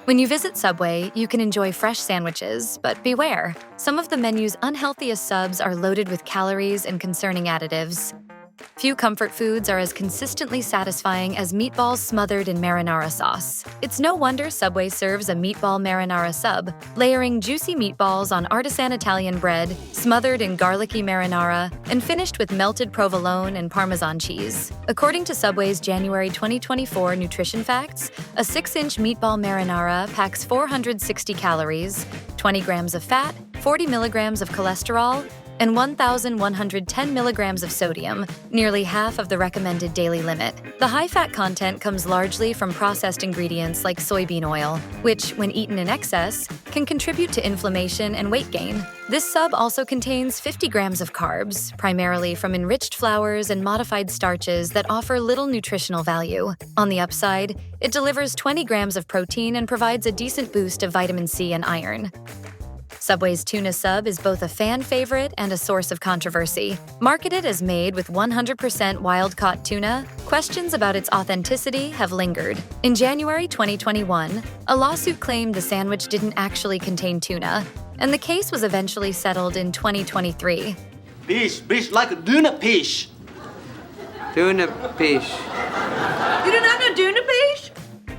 When you visit Subway, you can enjoy fresh sandwiches, but beware. Some of the menu's unhealthiest subs are loaded with calories and concerning additives. Few comfort foods are as consistently satisfying as meatballs smothered in marinara sauce. It's no wonder Subway serves a Meatball Marinara sub, layering juicy meatballs on artisan Italian bread, smothered in garlicky marinara, and finished with melted provolone and Parmesan cheese. According to Subway's January 2024 nutrition facts, a 6-inch Meatball Marinara packs 460 calories, 20 grams of fat, 40 milligrams of cholesterol, and 1,110 milligrams of sodium, nearly half of the recommended daily limit. The high fat content comes largely from processed ingredients like soybean oil, which, when eaten in excess, can contribute to inflammation and weight gain. This sub also contains 50 grams of carbs, primarily from enriched flours and modified starches that offer little nutritional value. On the upside, it delivers 20 grams of protein and provides a decent boost of vitamin C and iron. Subway's Tuna Sub is both a fan favorite and a source of controversy. Marketed as made with 100% wild-caught tuna, questions about its authenticity have lingered. In January 2021, a lawsuit claimed the sandwich didn't actually contain tuna, and the case was eventually settled in 2023. Fish, like a tuna fish. Tuna fish. You do not know tuna fish?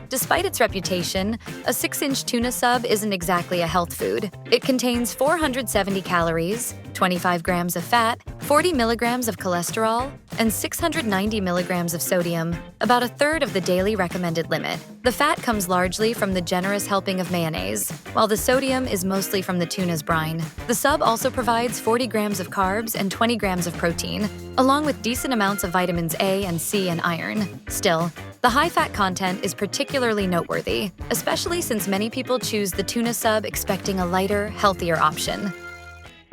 Despite its reputation, a 6-inch tuna sub isn't exactly a health food. It contains 470 calories, 25 grams of fat, 40 milligrams of cholesterol, and 690 milligrams of sodium, about a third of the daily recommended limit. The fat comes largely from the generous helping of mayonnaise, while the sodium is mostly from the tuna's brine. The sub also provides 40 grams of carbs and 20 grams of protein, along with decent amounts of vitamins A and C and iron. Still, the high-fat content is particularly noteworthy, especially since many people choose the tuna sub expecting a lighter, healthier option.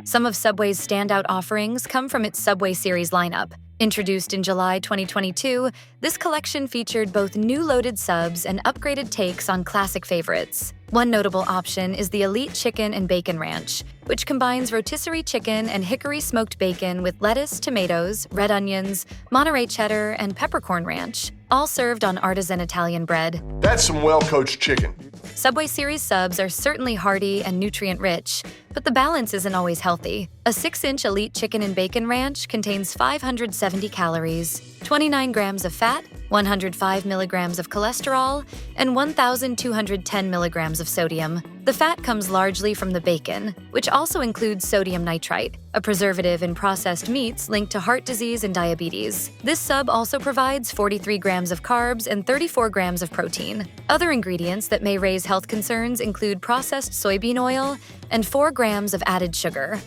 Some of Subway's standout offerings come from its Subway Series lineup. Introduced in July 2022, this collection featured both new loaded subs and upgraded takes on classic favorites. One notable option is the Elite Chicken and Bacon Ranch, which combines rotisserie chicken and hickory smoked bacon with lettuce, tomatoes, red onions, Monterey cheddar, and peppercorn ranch, all served on artisan Italian bread. That's some well-coached chicken. Subway Series subs are certainly hearty and nutrient-rich, but the balance isn't always healthy. A 6-inch Elite Chicken and Bacon Ranch contains 570 calories, 29 grams of fat, 105 milligrams of cholesterol, and 1,210 milligrams of sodium. The fat comes largely from the bacon, which also includes sodium nitrite, a preservative in processed meats linked to heart disease and diabetes. This sub also provides 43 grams of carbs and 34 grams of protein. Other ingredients that may raise health concerns include processed soybean oil and 4 grams of added sugar.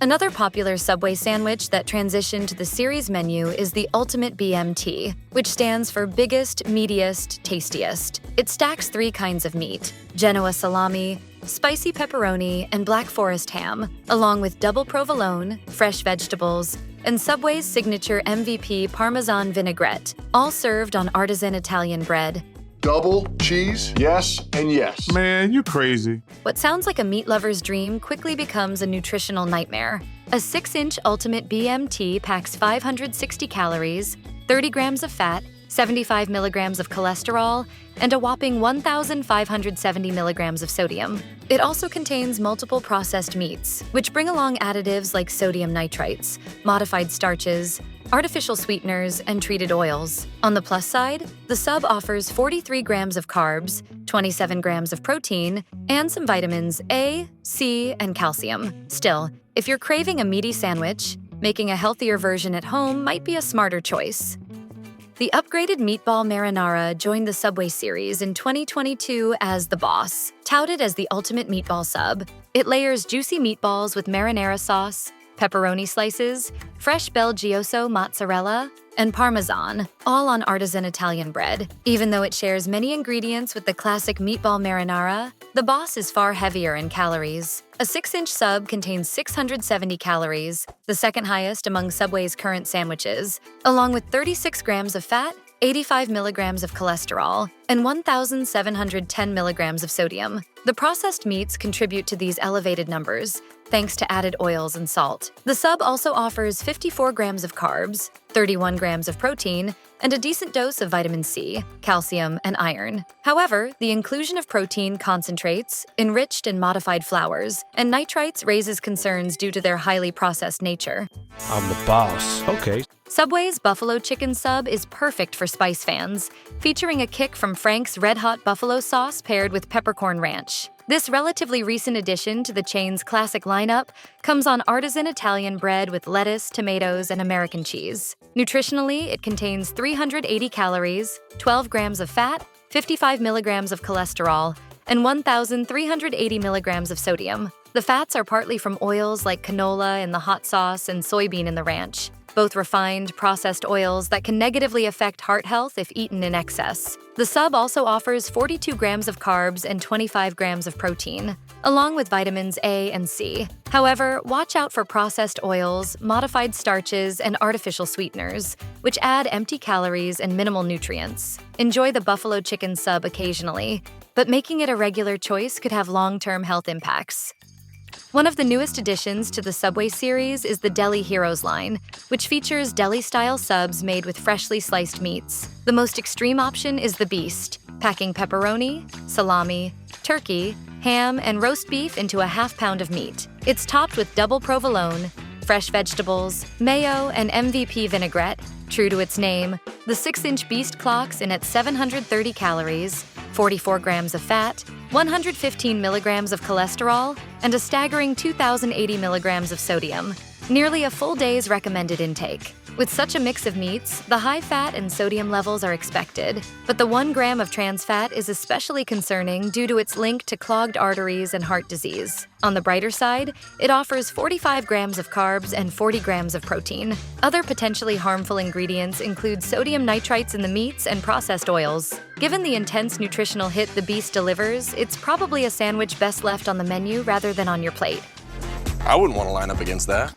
Another popular Subway sandwich that transitioned to the series menu is the Ultimate B.M.T, which stands for Biggest, Meatiest, Tastiest. It stacks 3 kinds of meat: Genoa salami, spicy pepperoni, and Black Forest ham, along with double provolone, fresh vegetables, and Subway's signature MVP Parmesan vinaigrette, all served on artisan Italian bread. Double cheese, yes and yes. Man, you crazy. What sounds like a meat lover's dream quickly becomes a nutritional nightmare. A 6-inch Ultimate B.M.T packs 560 calories, 30 grams of fat, 75 milligrams of cholesterol, and a whopping 1,570 milligrams of sodium. It also contains multiple processed meats, which bring along additives like sodium nitrites, modified starches, artificial sweeteners, and treated oils. On the plus side, the sub offers 43 grams of carbs, 27 grams of protein, and some vitamins A, C, and calcium. Still, if you're craving a meaty sandwich, making a healthier version at home might be a smarter choice. The upgraded Meatball Marinara joined the Subway series in 2022 as the Boss. Touted as the ultimate meatball sub, it layers juicy meatballs with marinara sauce, pepperoni slices, fresh Belgioso mozzarella, and Parmesan, all on artisan Italian bread. Even though it shares many ingredients with the classic Meatball Marinara, the Boss is far heavier in calories. A 6-inch sub contains 670 calories, the second highest among Subway's current sandwiches, along with 36 grams of fat, 85 milligrams of cholesterol, and 1,710 milligrams of sodium. The processed meats contribute to these elevated numbers, thanks to added oils and salt. The sub also offers 54 grams of carbs, 31 grams of protein, and a decent dose of vitamin C, calcium, and iron. However, the inclusion of protein concentrates, enriched in modified flours, and nitrites raises concerns due to their highly processed nature. I'm the boss. Okay. Subway's Buffalo Chicken Sub is perfect for spice fans, featuring a kick from Frank's Red Hot Buffalo sauce paired with peppercorn ranch. This relatively recent addition to the chain's classic lineup comes on artisan Italian bread with lettuce, tomatoes, and American cheese. Nutritionally, it contains 380 calories, 12 grams of fat, 55 milligrams of cholesterol, and 1,380 milligrams of sodium. The fats are partly from oils like canola in the hot sauce and soybean in the ranch, both refined, processed oils that can negatively affect heart health if eaten in excess. The sub also offers 42 grams of carbs and 25 grams of protein, along with vitamins A and C. However, watch out for processed oils, modified starches, and artificial sweeteners, which add empty calories and minimal nutrients. Enjoy the buffalo chicken sub occasionally, but making it a regular choice could have long-term health impacts. One of the newest additions to the Subway series is the Deli Heroes line, which features deli-style subs made with freshly sliced meats. The most extreme option is the Beast, packing pepperoni, salami, turkey, ham, and roast beef into a half pound of meat. It's topped with double provolone, fresh vegetables, mayo, and MVP vinaigrette. True to its name, the 6-inch Beast clocks in at 730 calories, 44 grams of fat, 115 milligrams of cholesterol, and a staggering 2,080 milligrams of sodium, nearly a full day's recommended intake. With such a mix of meats, the high fat and sodium levels are expected, but the 1 gram of trans fat is especially concerning due to its link to clogged arteries and heart disease. On the brighter side, it offers 45 grams of carbs and 40 grams of protein. Other potentially harmful ingredients include sodium nitrites in the meats and processed oils. Given the intense nutritional hit the Beast delivers, it's probably a sandwich best left on the menu rather than on your plate. I wouldn't want to line up against that.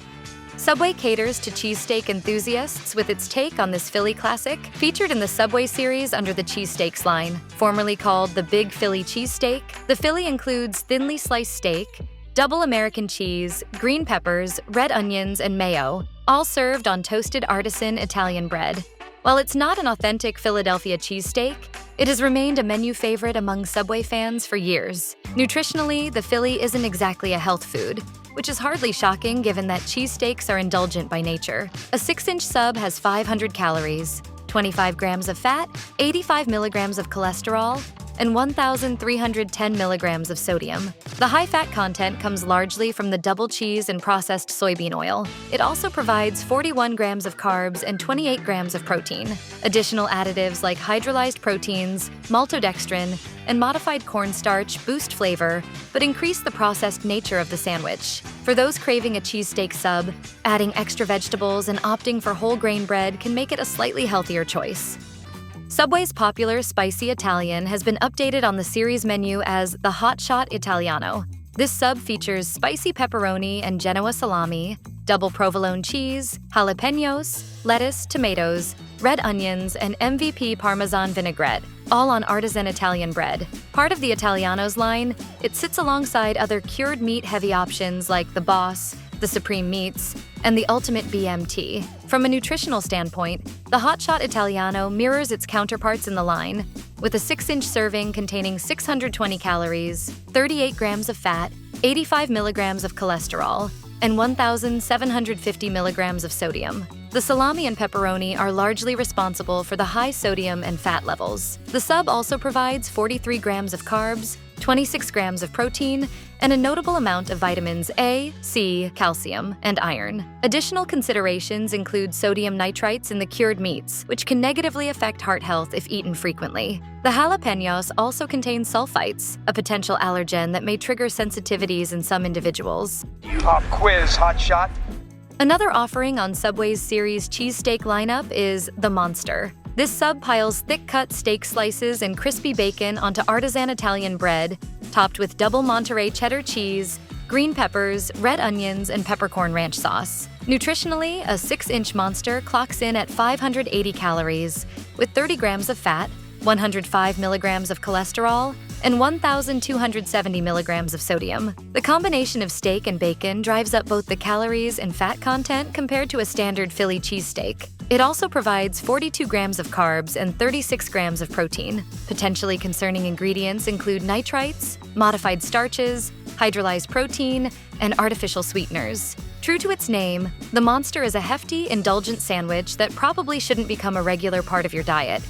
Subway caters to cheesesteak enthusiasts with its take on this Philly classic, featured in the Subway series under the cheesesteaks line. Formerly called the Big Philly Cheesesteak, the Philly includes thinly sliced steak, double American cheese, green peppers, red onions, and mayo, all served on toasted artisan Italian bread. While it's not an authentic Philadelphia cheesesteak, it has remained a menu favorite among Subway fans for years. Nutritionally, the Philly isn't exactly a health food, which is hardly shocking given that cheesesteaks are indulgent by nature. A 6-inch sub has 500 calories, 25 grams of fat, 85 milligrams of cholesterol, and 1,310 milligrams of sodium. The high fat content comes largely from the double cheese and processed soybean oil. It also provides 41 grams of carbs and 28 grams of protein. Additional additives like hydrolyzed proteins, maltodextrin, and modified cornstarch boost flavor, but increase the processed nature of the sandwich. For those craving a cheesesteak sub, adding extra vegetables and opting for whole grain bread can make it a slightly healthier choice. Subway's popular spicy Italian has been updated on the series menu as the Hotshot Italiano. This sub features spicy pepperoni and Genoa salami, double provolone cheese, jalapenos, lettuce, tomatoes, red onions, and MVP Parmesan vinaigrette, all on artisan Italian bread. Part of the Italianos line, it sits alongside other cured meat-heavy options like the Boss, the Supreme Meats, and the Ultimate B.M.T. From a nutritional standpoint, the Hotshot Italiano mirrors its counterparts in the line, with a 6-inch serving containing 620 calories, 38 grams of fat, 85 milligrams of cholesterol, and 1,750 milligrams of sodium. The salami and pepperoni are largely responsible for the high sodium and fat levels. The sub also provides 43 grams of carbs, 26 grams of protein, and a notable amount of vitamins A, C, calcium, and iron. Additional considerations include sodium nitrites in the cured meats, which can negatively affect heart health if eaten frequently. The jalapenos also contain sulfites, a potential allergen that may trigger sensitivities in some individuals. Pop quiz, Hotshot. Another offering on Subway's series cheesesteak lineup is the Monster. This sub piles thick-cut steak slices and crispy bacon onto artisan Italian bread, topped with double Monterey cheddar cheese, green peppers, red onions, and peppercorn ranch sauce. Nutritionally, a 6-inch monster clocks in at 580 calories, with 30 grams of fat, 105 milligrams of cholesterol, and 1,270 milligrams of sodium. The combination of steak and bacon drives up both the calories and fat content compared to a standard Philly cheesesteak. It also provides 42 grams of carbs and 36 grams of protein. Potentially concerning ingredients include nitrites, modified starches, hydrolyzed protein, and artificial sweeteners. True to its name, the monster is a hefty, indulgent sandwich that probably shouldn't become a regular part of your diet.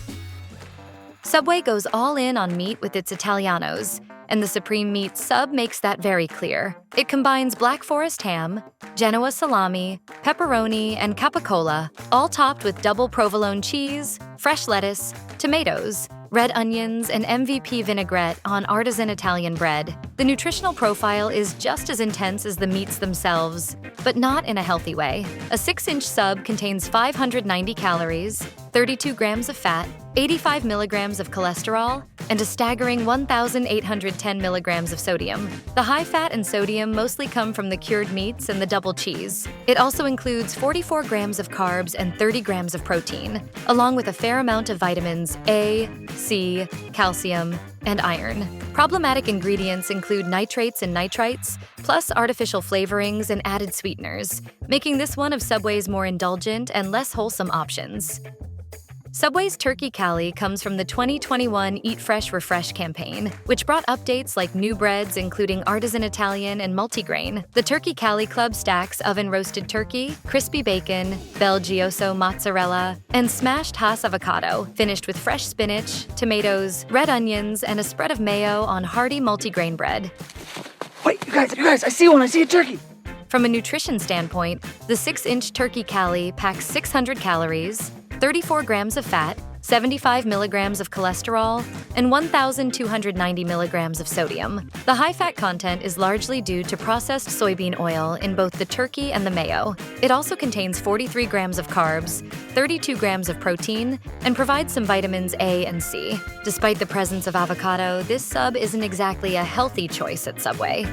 Subway goes all in on meat with its Italianos, and the Supreme Meat Sub makes that very clear. It combines Black Forest ham, Genoa salami, pepperoni, and capicola, all topped with double provolone cheese, fresh lettuce, tomatoes, red onions, and MVP vinaigrette on artisan Italian bread. The nutritional profile is just as intense as the meats themselves, but not in a healthy way. A 6-inch sub contains 590 calories, 32 grams of fat, 85 milligrams of cholesterol, and a staggering 1,810 milligrams of sodium. The high fat and sodium mostly come from the cured meats and the double cheese. It also includes 44 grams of carbs and 30 grams of protein, along with a fair amount of vitamins A, C, calcium, and iron. Problematic ingredients include nitrates and nitrites, plus artificial flavorings and added sweeteners, making this one of Subway's more indulgent and less wholesome options. Subway's Turkey Cali comes from the 2021 Eat Fresh Refresh campaign, which brought updates like new breads including artisan Italian and multigrain. The Turkey Cali Club stacks oven-roasted turkey, crispy bacon, Bel Giosso mozzarella, and smashed Hass avocado, finished with fresh spinach, tomatoes, red onions, and a spread of mayo on hearty multigrain bread. Wait, you guys, I see a turkey. From a nutrition standpoint, the 6-inch Turkey Cali packs 600 calories, 34 grams of fat, 75 milligrams of cholesterol, and 1,290 milligrams of sodium. The high fat content is largely due to processed soybean oil in both the turkey and the mayo. It also contains 43 grams of carbs, 32 grams of protein, and provides some vitamins A and C. Despite the presence of avocado, this sub isn't exactly a healthy choice at Subway.